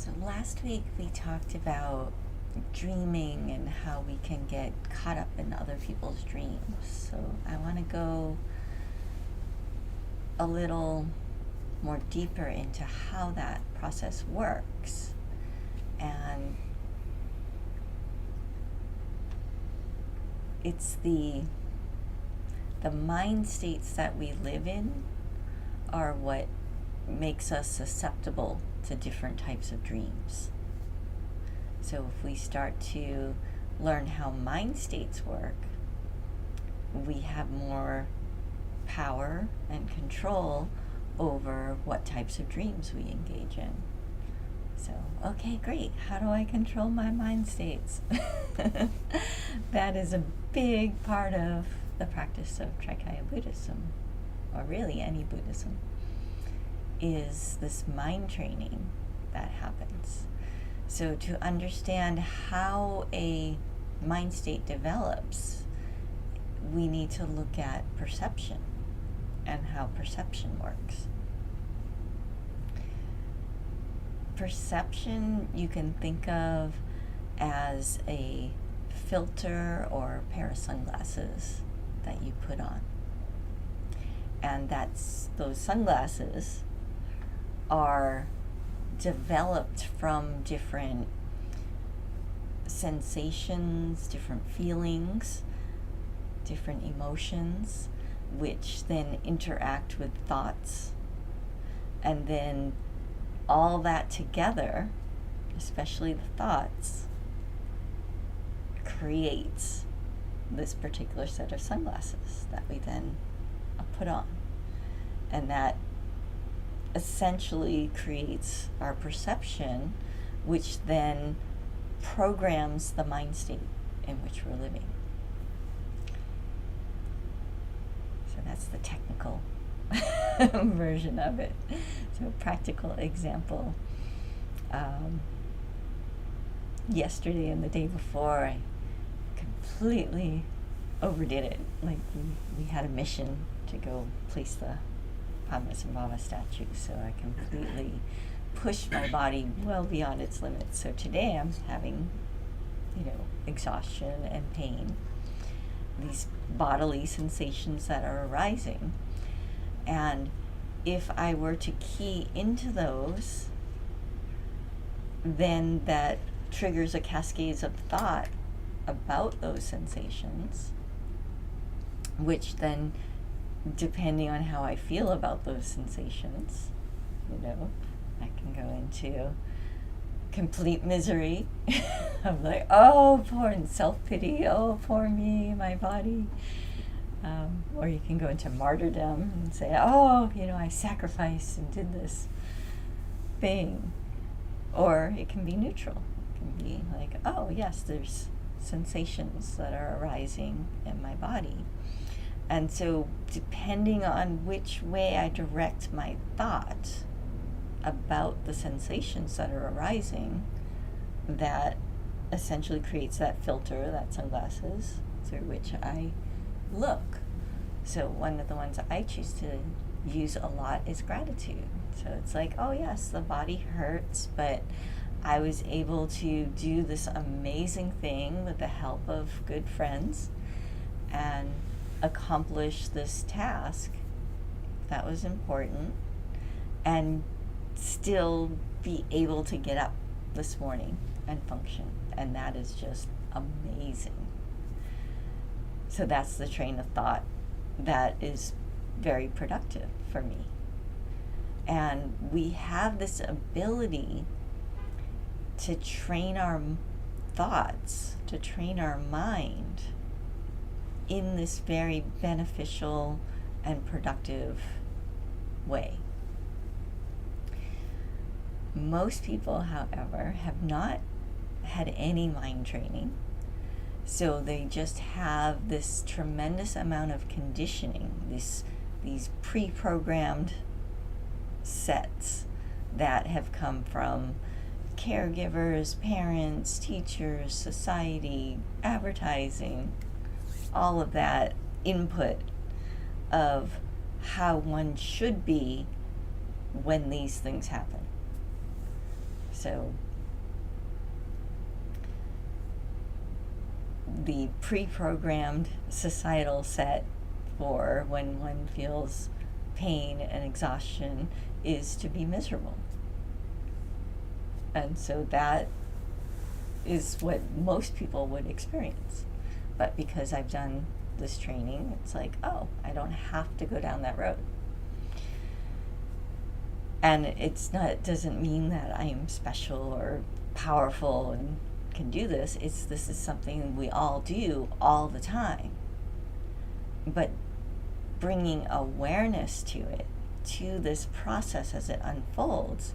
So last week we talked about dreaming and how we can get caught up in other people's dreams. So I want to go a little more deeper into how that process works. And it's the mind states that we live in are what makes us susceptible to different types of dreams. So if we start to learn how mind states work, we have more power and control over what types of dreams we engage in. So, okay, great. How do I control my mind states? That is a big part of the practice of Trikaya Buddhism, or really any Buddhism, is this mind training that happens. So to understand how a mind state develops, we need to look at perception and how perception works. Perception you can think of as a filter or a pair of sunglasses that you put on. And those sunglasses are developed from different sensations, different feelings, different emotions, which then interact with thoughts. And then all that together, especially the thoughts, creates this particular set of sunglasses that we then put on. And that essentially creates our perception, which then programs the mind state in which we're living. So that's the technical version of it. So practical example. Yesterday and the day before, I completely overdid it. Like we had a mission to go place the Padmasambhava statue, so I completely pushed my body well beyond its limits. So today I'm having, exhaustion and pain, these bodily sensations that are arising. And if I were to key into those, then that triggers a cascade of thought about those sensations, which then, depending on how I feel about those sensations, I can go into complete misery of like, oh, poor, and self-pity, oh, poor me, my body. Or you can go into martyrdom and say, oh, I sacrificed and did this thing. Or it can be neutral. It can be like, oh, yes, there's sensations that are arising in my body. And so depending on which way I direct my thought about the sensations that are arising, that essentially creates that filter, that sunglasses, through which I look. So one of the ones I choose to use a lot is gratitude. So it's like, oh yes, the body hurts, but I was able to do this amazing thing with the help of good friends and accomplish this task that was important, and still be able to get up this morning and function. And that is just amazing. So that's the train of thought that is very productive for me. And we have this ability to train our thoughts, to train our mind in this very beneficial and productive way. Most people, however, have not had any mind training, so they just have this tremendous amount of conditioning, these pre-programmed sets that have come from caregivers, parents, teachers, society, advertising, all of that input of how one should be when these things happen. So the pre-programmed societal set for when one feels pain and exhaustion is to be miserable. And so that is what most people would experience. But because I've done this training, it's like, oh, I don't have to go down that road. And it doesn't mean that I am special or powerful and can do this. This is something we all do all the time. But bringing awareness to it, to this process as it unfolds,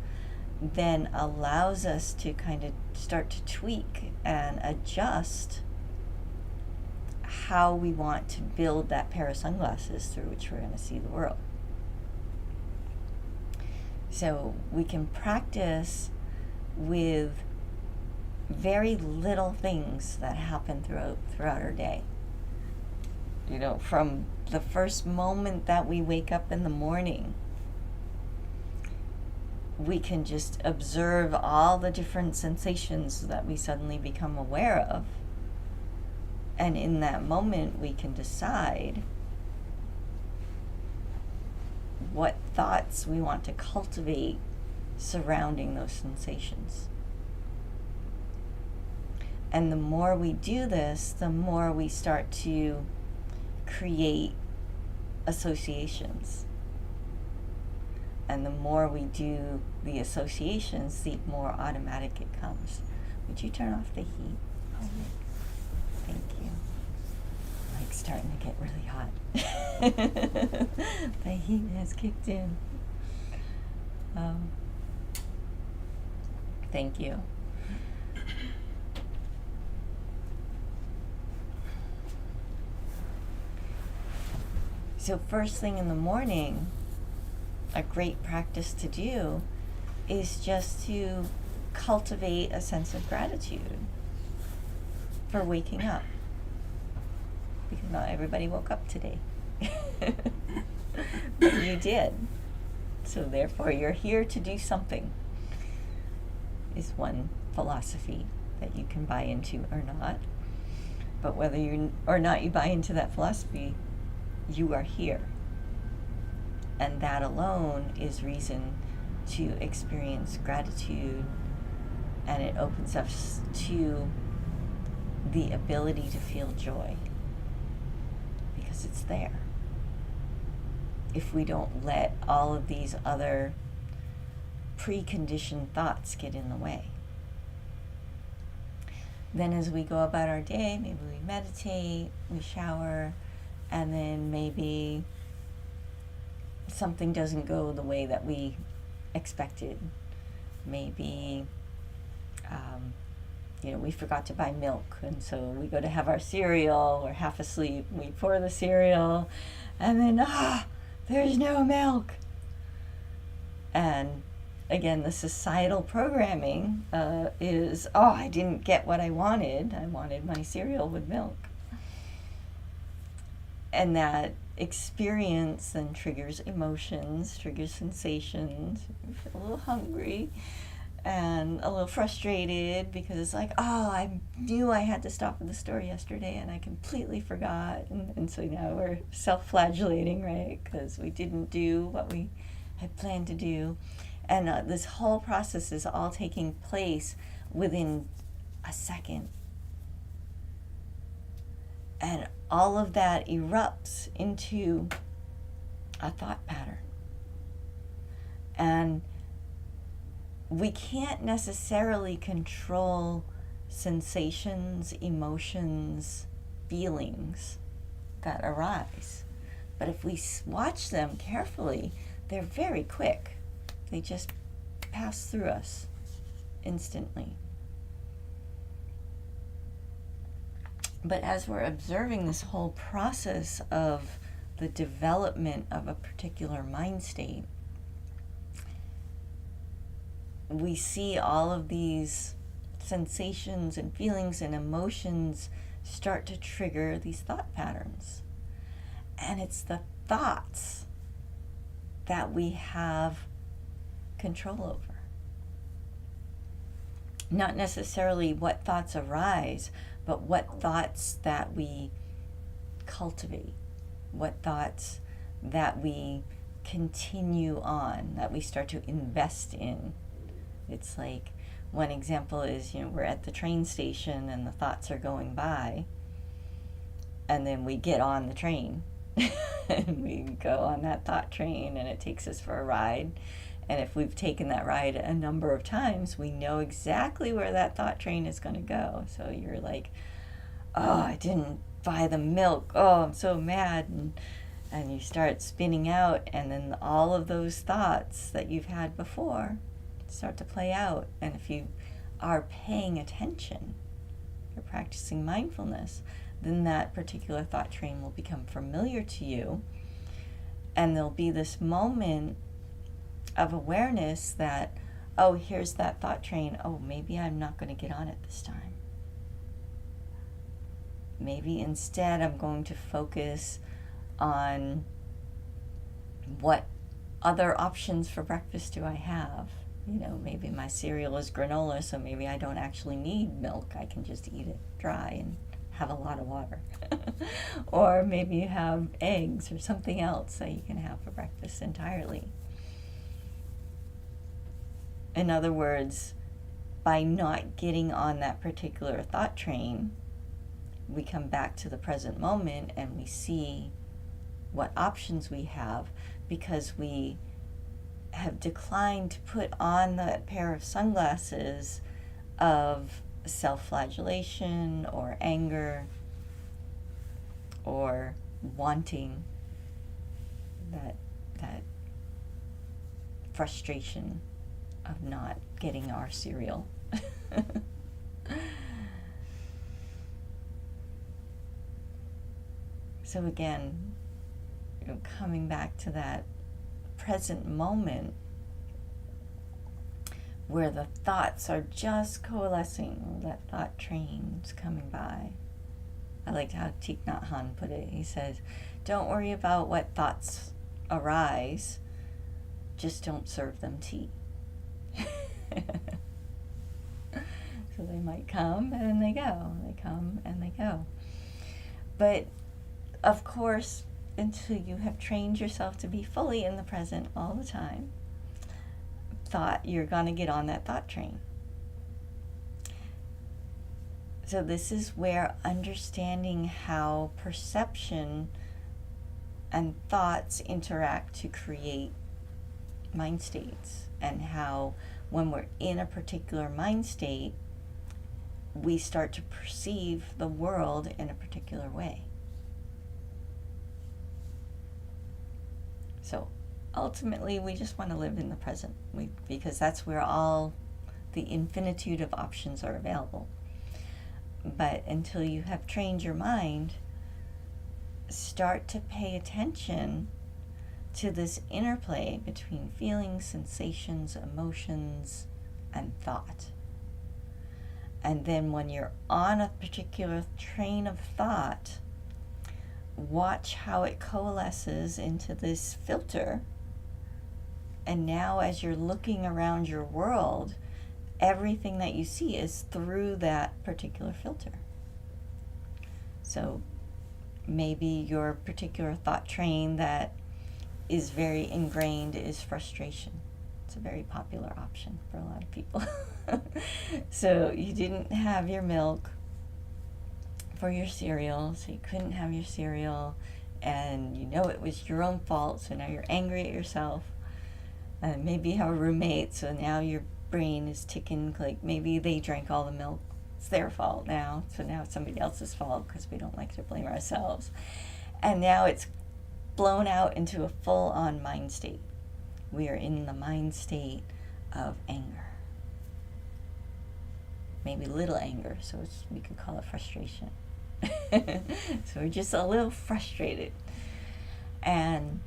then allows us to kind of start to tweak and adjust how we want to build that pair of sunglasses through which we're going to see the world. So we can practice with very little things that happen throughout our day. From the first moment that we wake up in the morning, we can just observe all the different sensations that we suddenly become aware of. And in that moment, we can decide what thoughts we want to cultivate surrounding those sensations. And the more we do this, the more we start to create associations. And the more we do the associations, the more automatic it comes. Would you turn off the heat? Oh, thank you. Like starting to get really hot. The heat has kicked in. Thank you. So first thing in the morning, a great practice to do is just to cultivate a sense of gratitude for waking up. Because not everybody woke up today. But you did. So therefore you're here to do something, is one philosophy that you can buy into or not. But whether you or not you buy into that philosophy, you are here. And that alone is reason to experience gratitude, and it opens us to the ability to feel joy, because it's there. If we don't let all of these other preconditioned thoughts get in the way. Then as we go about our day, maybe we meditate, we shower, and then maybe something doesn't go the way that we expected. Maybe, we forgot to buy milk, and so we go to have our cereal, we're half asleep, we pour the cereal, and then, there's no milk. And again, the societal programming is, I didn't get what I wanted. I wanted my cereal with milk. And that experience then triggers emotions, triggers sensations. You feel a little hungry and a little frustrated because it's like, I knew I had to stop at the store yesterday and I completely forgot. And so now we're self-flagellating, right? Because we didn't do what we had planned to do. And this whole process is all taking place within a second. And all of that erupts into a thought pattern. And we can't necessarily control sensations, emotions, feelings that arise. But if we watch them carefully, they're very quick. They just pass through us instantly. But as we're observing this whole process of the development of a particular mind state, we see all of these sensations and feelings and emotions start to trigger these thought patterns. And it's the thoughts that we have control over. not necessarily what thoughts arise, but what thoughts that we cultivate, what thoughts that we continue on, that we start to invest in. It's like, one example is, we're at the train station and the thoughts are going by, and then we get on the train and we go on that thought train and it takes us for a ride. And if we've taken that ride a number of times, we know exactly where that thought train is going to go. So you're like, oh, I didn't buy the milk. Oh, I'm so mad. And you start spinning out, and then all of those thoughts that you've had before start to play out. And if you are paying attention, you're practicing mindfulness, then that particular thought train will become familiar to you. And there'll be this moment of awareness that, oh, here's that thought train. Oh, maybe I'm not going to get on it this time. Maybe instead I'm going to focus on what other options for breakfast do I have. Maybe my cereal is granola, so maybe I don't actually need milk. I can just eat it dry and have a lot of water. Or maybe you have eggs or something else that you can have for breakfast entirely. In other words, by not getting on that particular thought train, we come back to the present moment and we see what options we have, because we have declined to put on that pair of sunglasses of self-flagellation or anger or wanting, that frustration of not getting our cereal. So again, coming back to that present moment where the thoughts are just coalescing, that thought train's coming by. I liked how Thich Nhat Hanh put it. He says, don't worry about what thoughts arise, just don't serve them tea. So they might come and then they go. They come and they go. But of course, until you have trained yourself to be fully in the present all the time, you're going to get on that thought train. So this is where understanding how perception and thoughts interact to create mind states, and how when we're in a particular mind state, we start to perceive the world in a particular way. So ultimately, we just want to live in the present, because that's where all the infinitude of options are available. But until you have trained your mind, start to pay attention to this interplay between feelings, sensations, emotions, and thought. And then when you're on a particular train of thought, watch how it coalesces into this filter. And now as you're looking around your world, everything that you see is through that particular filter. So maybe your particular thought train that is very ingrained is frustration. It's a very popular option for a lot of people. So you didn't have your milk for your cereal, so you couldn't have your cereal, and it was your own fault, so now you're angry at yourself. And maybe you have a roommate, so now your brain is ticking, like maybe they drank all the milk. It's their fault now, so now it's somebody else's fault because we don't like to blame ourselves. And now it's blown out into a full-on mind state. We are in the mind state of anger. Maybe little anger, so we could call it frustration. So we're just a little frustrated. And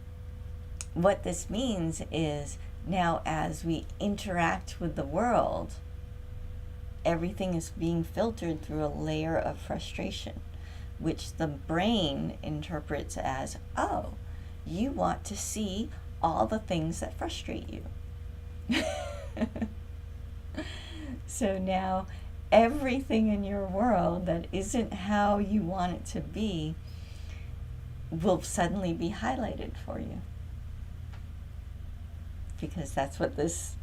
what this means is, now as we interact with the world, everything is being filtered through a layer of frustration, which the brain interprets as, oh, you want to see all the things that frustrate you. So now everything in your world that isn't how you want it to be will suddenly be highlighted for you. Because that's what this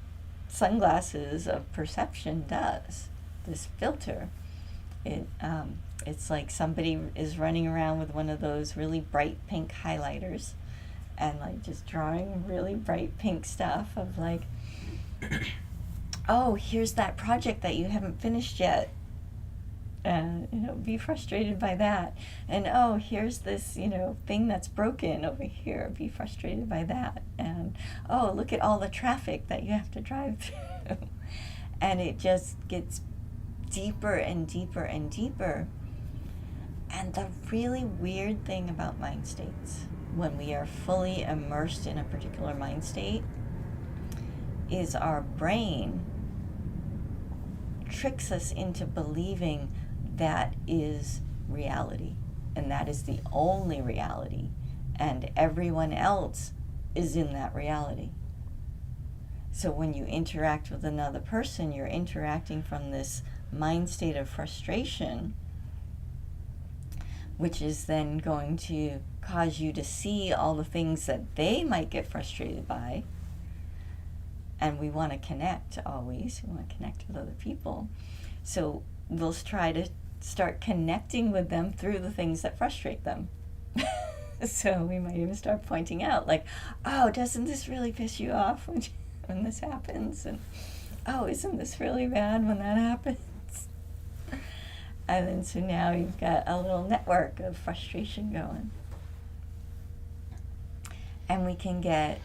sunglasses of perception does, this filter. It's like somebody is running around with one of those really bright pink highlighters and like just drawing really bright pink stuff of like, oh, here's that project that you haven't finished yet. And, be frustrated by that. And, oh, here's this, thing that's broken over here. Be frustrated by that. And, oh, look at all the traffic that you have to drive through. And it just gets deeper and deeper and deeper. And the really weird thing about mind states, when we are fully immersed in a particular mind state, is our brain tricks us into believing that is reality, and that is the only reality, and everyone else is in that reality. So when you interact with another person, you're interacting from this mind state of frustration, which is then going to cause you to see all the things that they might get frustrated by. And we want to connect always. We want to connect with other people. So we'll try to start connecting with them through the things that frustrate them. So we might even start pointing out, like, oh, doesn't this really piss you off when this happens? And, oh, isn't this really bad when that happens? And then so now you've got a little network of frustration going. And we can get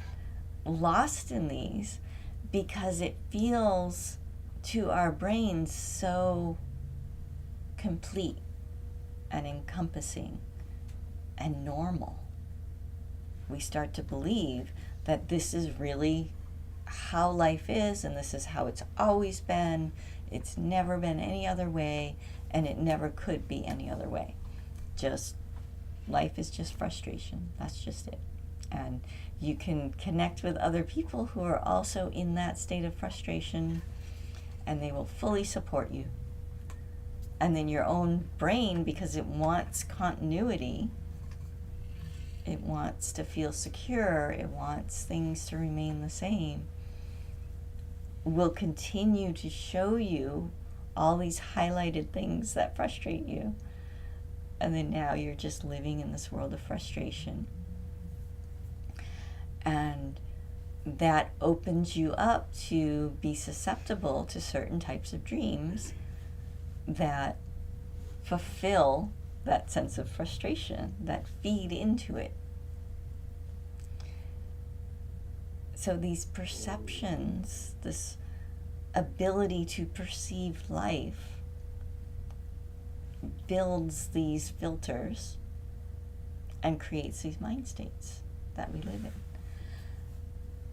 lost in these because it feels to our brains so complete and encompassing and normal. We start to believe that this is really how life is, and this is how it's always been. It's never been any other way, and it never could be any other way. Just life is just frustration. That's just it. And you can connect with other people who are also in that state of frustration, and they will fully support you. And then your own brain, because it wants continuity, it wants to feel secure, it wants things to remain the same, will continue to show you all these highlighted things that frustrate you. And then now you're just living in this world of frustration. And that opens you up to be susceptible to certain types of dreams that fulfill that sense of frustration, that feed into it. So these perceptions, this ability to perceive life, builds these filters and creates these mind states that we live in.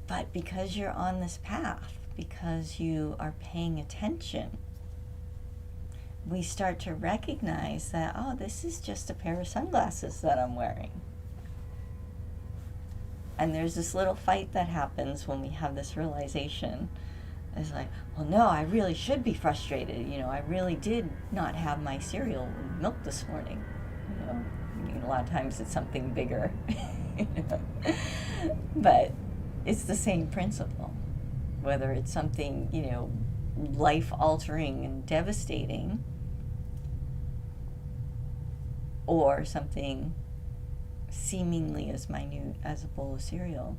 But because you're on this path, because you are paying attention, we start to recognize that, oh, this is just a pair of sunglasses that I'm wearing. And there's this little fight that happens when we have this realization. It's like, well, no, I really should be frustrated. I really did not have my cereal with milk this morning. A lot of times it's something bigger. But it's the same principle. Whether it's something, life-altering and devastating, or something seemingly as minute as a bowl of cereal,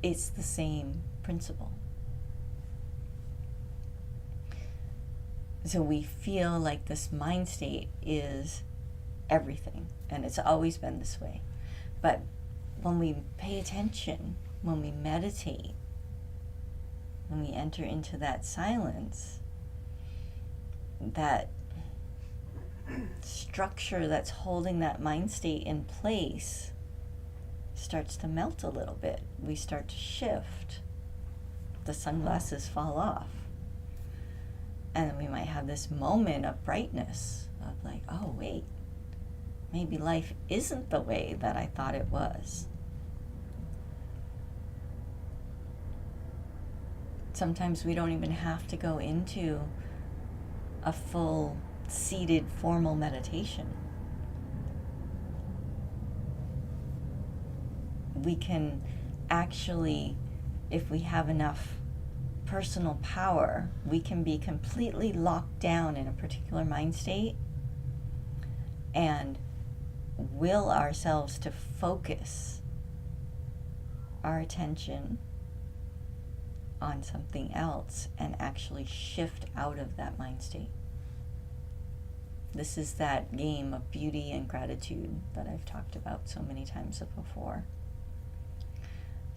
it's the same principle. So we feel like this mind state is everything, and it's always been this way. But when we pay attention, when we meditate, when we enter into that silence, that structure that's holding that mind state in place starts to melt a little bit. We start to shift. The sunglasses fall off. And then we might have this moment of brightness of like, oh, wait, maybe life isn't the way that I thought it was. Sometimes we don't even have to go into a full seated formal meditation. We can actually, if we have enough personal power, we can be completely locked down in a particular mind state and will ourselves to focus our attention on something else and actually shift out of that mind state. This is that game of beauty and gratitude that I've talked about so many times before.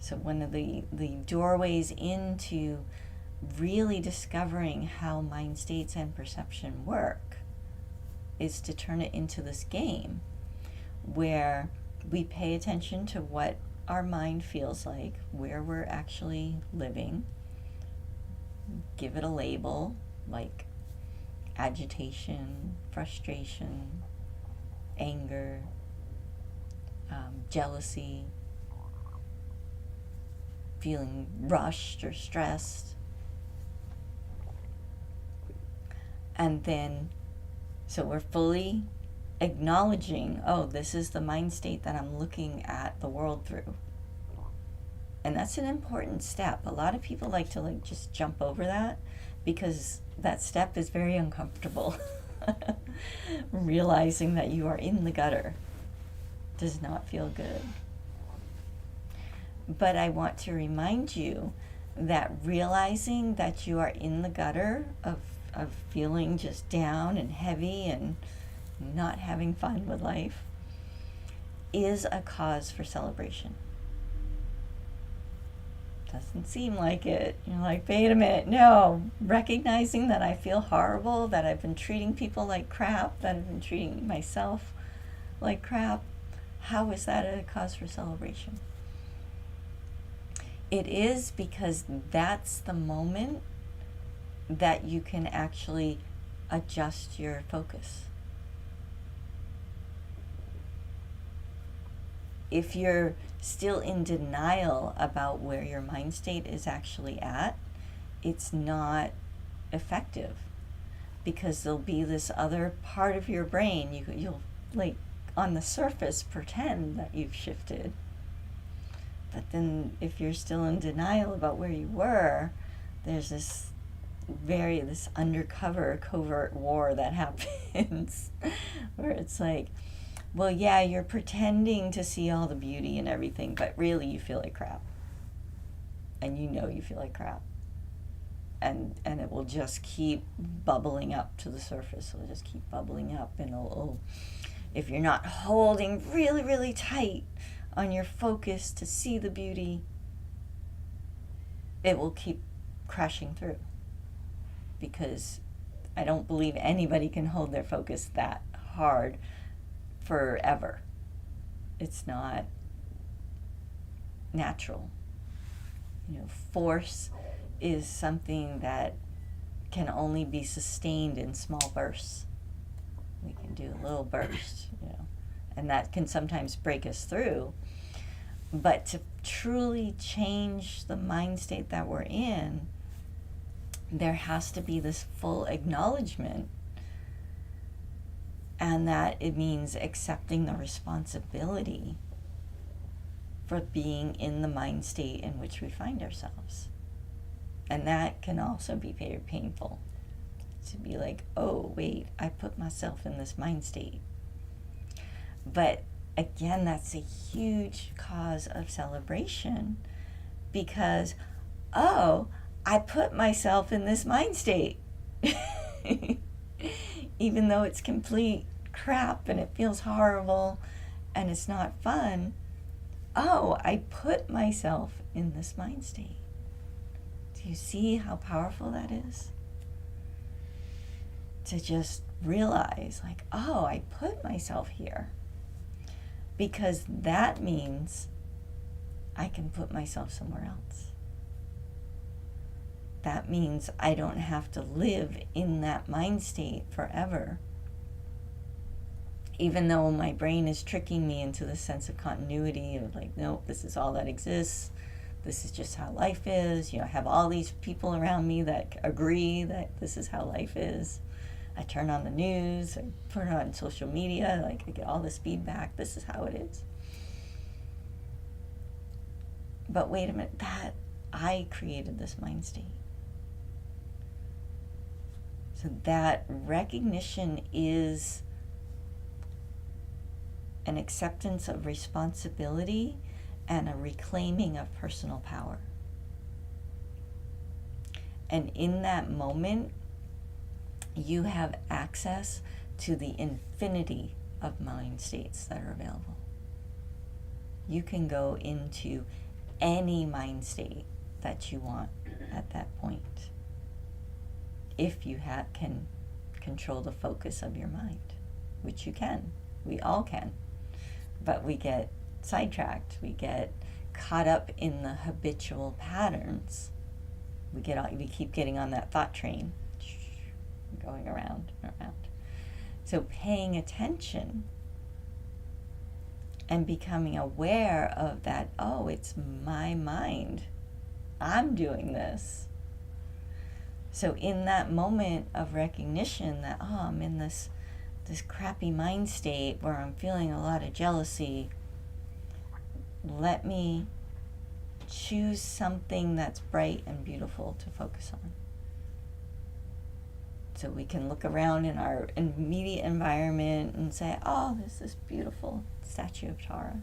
So one of the doorways into really discovering how mind states and perception work is to turn it into this game where we pay attention to what our mind feels like, where we're actually living, give it a label like agitation, frustration, anger, jealousy, feeling rushed or stressed. And then, so we're fully acknowledging, oh, this is the mind state that I'm looking at the world through. And that's an important step. A lot of people like to just jump over that because that step is very uncomfortable. Realizing that you are in the gutter does not feel good. But I want to remind you that realizing that you are in the gutter of feeling just down and heavy and not having fun with life is a cause for celebration. Doesn't seem like it. You're like, wait a minute, no. Recognizing that I feel horrible, that I've been treating people like crap, that I've been treating myself like crap, how is that a cause for celebration? It is, because that's the moment that you can actually adjust your focus. If you're still in denial about where your mind state is actually at, it's not effective, because there'll be this other part of your brain, you'll like on the surface pretend that you've shifted. But then if you're still in denial about where you were, there's this undercover covert war that happens where it's like, well, yeah, you're pretending to see all the beauty and everything, but really you feel like crap. And you know you feel like crap. And it will just keep bubbling up to the surface. It'll just keep bubbling up, and if you're not holding really, really tight on your focus to see the beauty, it will keep crashing through. Because I don't believe anybody can hold their focus that hard forever. It's not natural. Force is something that can only be sustained in small bursts. We can do a little burst, and that can sometimes break us through. But to truly change the mind state that we're in, there has to be this full acknowledgement, and that it means accepting the responsibility for being in the mind state in which we find ourselves. And that can also be very painful, to be like, oh, wait, I put myself in this mind state. But again, that's a huge cause of celebration, because, oh, I put myself in this mind state. Even though it's complete crap and it feels horrible and it's not fun, oh, I put myself in this mind state. Do you see how powerful that is? To just realize, like, oh, I put myself here. Because that means I can put myself somewhere else. That means I don't have to live in that mind state forever. Even though my brain is tricking me into this sense of continuity of like, nope, this is all that exists. this is just how life is. I have all these people around me that agree that this is how life is. I turn on the news, I put it on social media, I get all this feedback, this is how it is. But wait a minute, that I created this mind state. So that recognition is an acceptance of responsibility and a reclaiming of personal power. And in that moment, you have access to the infinity of mind states that are available. You can go into any mind state that you want at that point, if you can control the focus of your mind, which you can. We all can. But we get sidetracked. We get caught up in the habitual patterns. We keep getting on that thought train, going around and around. So paying attention and becoming aware of that, oh, it's my mind. I'm doing this. So in that moment of recognition that, oh, I'm in this crappy mind state where I'm feeling a lot of jealousy, let me choose something that's bright and beautiful to focus on. So we can look around in our immediate environment and say, oh, there's this beautiful statue of Tara.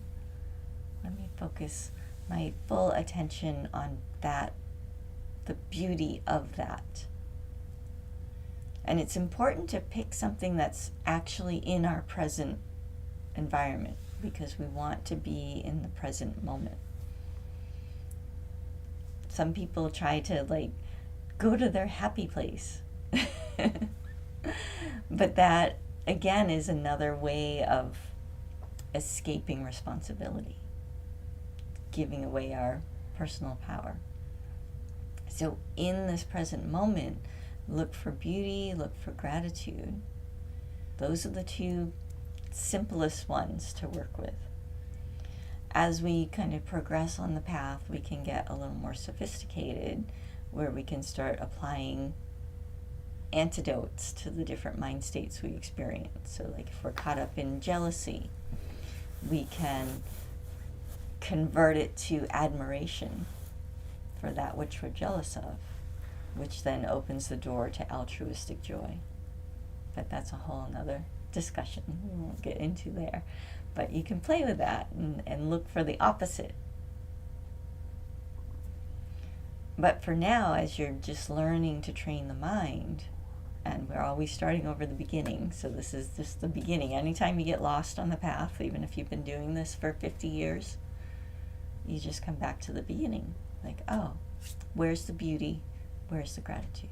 Let me focus my full attention on that, the beauty of that. And it's important to pick something that's actually in our present environment, because we want to be in the present moment. Some people try to go to their happy place. But that, again, is another way of escaping responsibility, giving away our personal power. So in this present moment, look for beauty, look for gratitude. Those are the two simplest ones to work with. As we kind of progress on the path, we can get a little more sophisticated, where we can start applying antidotes to the different mind states we experience. So if we're caught up in jealousy, we can convert it to admiration for that which we're jealous of, which then opens the door to altruistic joy. But that's a whole nother discussion we won't get into there. But you can play with that and look for the opposite. But for now, as you're just learning to train the mind, and we're always starting over the beginning, so this is just the beginning. Anytime you get lost on the path, even if you've been doing this for 50 years, you just come back to the beginning. Oh, where's the beauty? Where's the gratitude?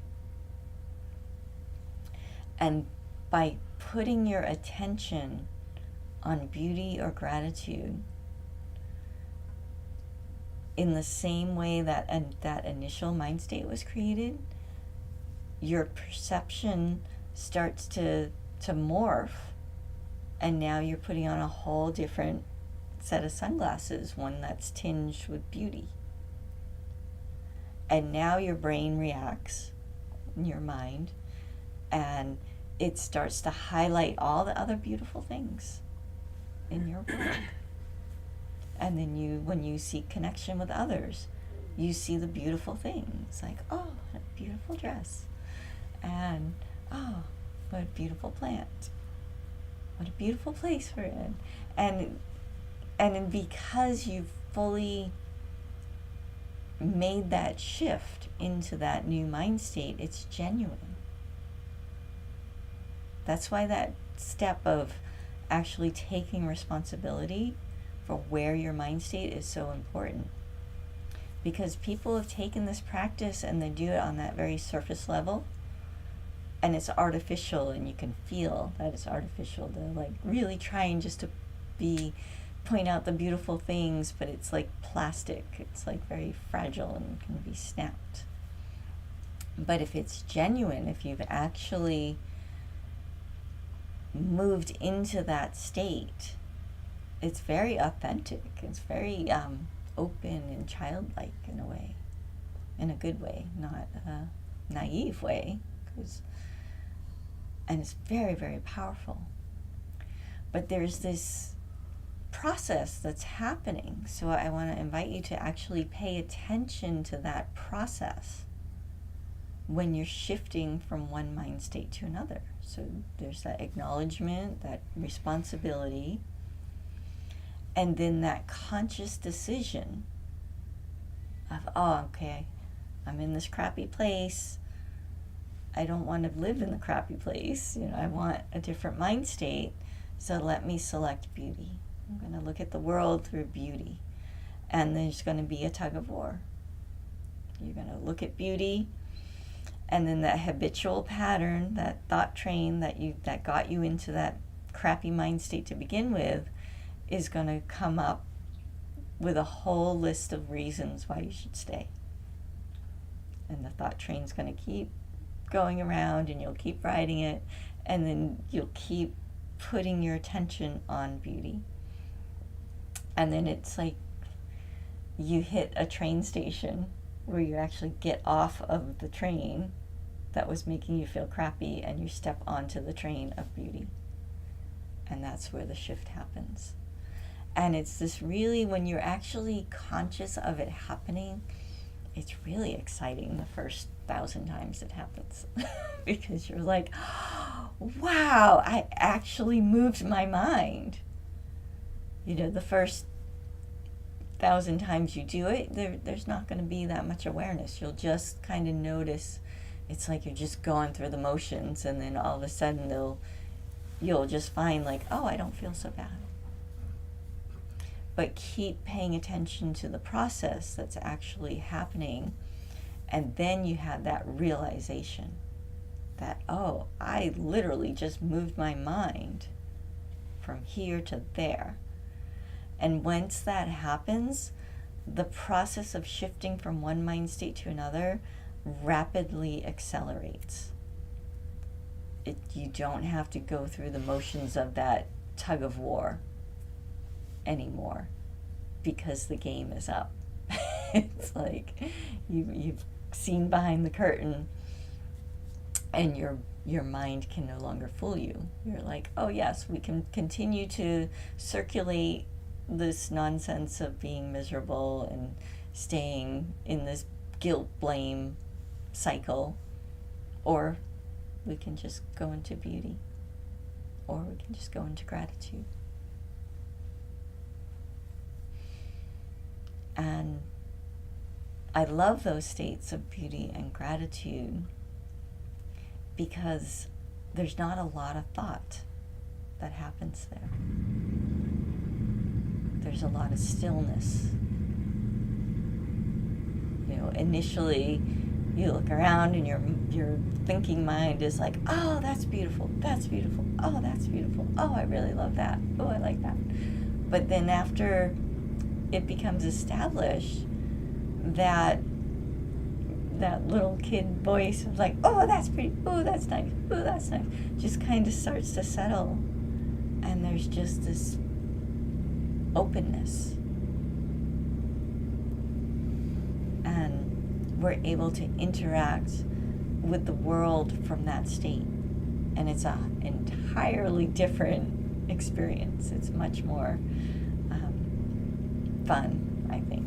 And by putting your attention on beauty or gratitude in the same way that that initial mind state was created, your perception starts to morph, and now you're putting on a whole different set of sunglasses, one that's tinged with beauty. And now your brain reacts, in your mind, and it starts to highlight all the other beautiful things in your world. And then when you seek connection with others, you see the beautiful things, oh, what a beautiful dress. And, oh, what a beautiful plant. What a beautiful place we're in. And because you've fully made that shift into that new mind state, it's genuine. That's why that step of actually taking responsibility for where your mind state is so important. Because people have taken this practice and they do it on that very surface level, and it's artificial, and you can feel that it's artificial. They're really trying just to point out the beautiful things, but it's like plastic. It's very fragile and can be snapped. But if it's genuine, if you've actually moved into that state, it's very authentic. It's very open and childlike in a way, in a good way, not a naive way, and it's very, very powerful. But there's this process that's happening, so I want to invite you to actually pay attention to that process when you're shifting from one mind state to another. So there's that acknowledgement, that responsibility, and then that conscious decision of, oh, okay, I'm in this crappy place. I don't want to live in the crappy place. I want a different mind state. So let me select beauty. I'm going to look at the world through beauty. And there's going to be a tug of war. You're going to look at beauty, and then that habitual pattern, that thought train that got you into that crappy mind state to begin with, is going to come up with a whole list of reasons why you should stay. And the thought train's going to keep going around, and you'll keep riding it, and then you'll keep putting your attention on beauty. And then it's like you hit a train station where you actually get off of the train that was making you feel crappy, and you step onto the train of beauty. And that's where the shift happens. And it's this really, when you're actually conscious of it happening, it's really exciting the first 1,000 times it happens. Because you're like, wow, I actually moved my mind. The first 1,000 times you do it, there's not going to be that much awareness. You'll just kind of notice. It's like you're just going through the motions, and then all of a sudden you'll just find like, oh, I don't feel so bad. But keep paying attention to the process that's actually happening, and then you have that realization that, oh, I literally just moved my mind from here to there. And once that happens, the process of shifting from one mind state to another rapidly accelerates. You don't have to go through the motions of that tug of war anymore, because the game is up. It's like you've seen behind the curtain, and your mind can no longer fool you. You're like, oh yes, we can continue to circulate this nonsense of being miserable and staying in this guilt blame cycle, or we can just go into beauty, or we can just go into gratitude. And I love those states of beauty and gratitude because there's not a lot of thought that happens there. There's a lot of stillness. Initially you look around and your thinking mind is like, oh, that's beautiful, that's beautiful, oh, that's beautiful, oh, I really love that, oh, I like that. But then after it becomes established, that little kid voice of like, oh, that's pretty, oh, that's nice, oh, that's nice, just kind of starts to settle, and there's just this openness, and we're able to interact with the world from that state, and it's an entirely different experience. It's much more fun, I think.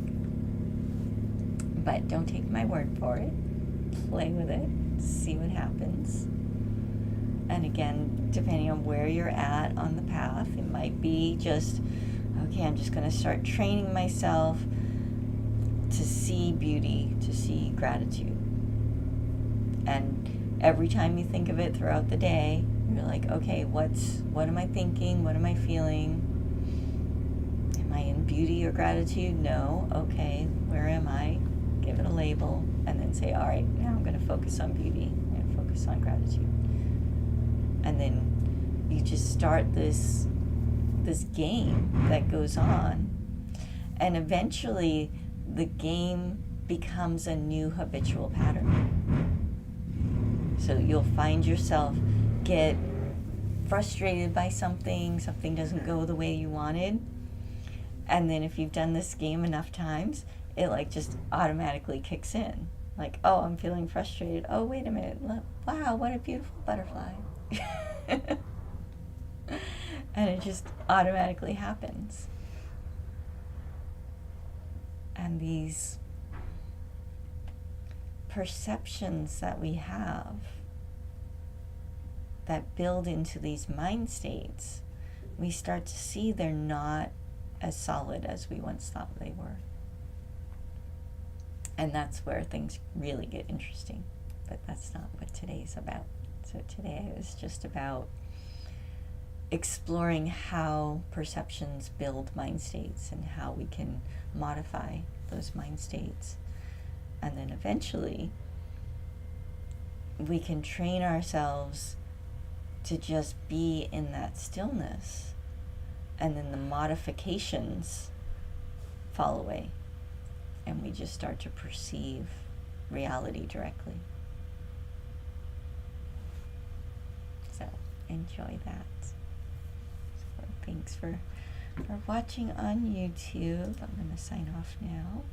But don't take my word for it. Play with it, see what happens. And again, depending on where you're at on the path, it might be just, okay, I'm just going to start training myself to see beauty, to see gratitude. And every time you think of it throughout the day, you're like, okay, what am I thinking? What am I feeling? Am I in beauty or gratitude? No. Okay, where am I? Give it a label, and then say, all right, now I'm going to focus on beauty. I'm going to focus on gratitude. And then you just start this game that goes on, and eventually the game becomes a new habitual pattern. So you'll find yourself get frustrated by something doesn't go the way you wanted, And then if you've done this game enough times, it like just automatically kicks in. Like, oh, I'm feeling frustrated. Oh, wait a minute. Wow, what a beautiful butterfly. And it just automatically happens. And these perceptions that we have that build into these mind states, we start to see they're not as solid as we once thought they were. And that's where things really get interesting. But that's not what today's about. So today is just about exploring how perceptions build mind states and how we can modify those mind states. And then eventually, we can train ourselves to just be in that stillness, and then the modifications fall away, and we just start to perceive reality directly. So enjoy that. So thanks for watching on YouTube. I'm going to sign off now.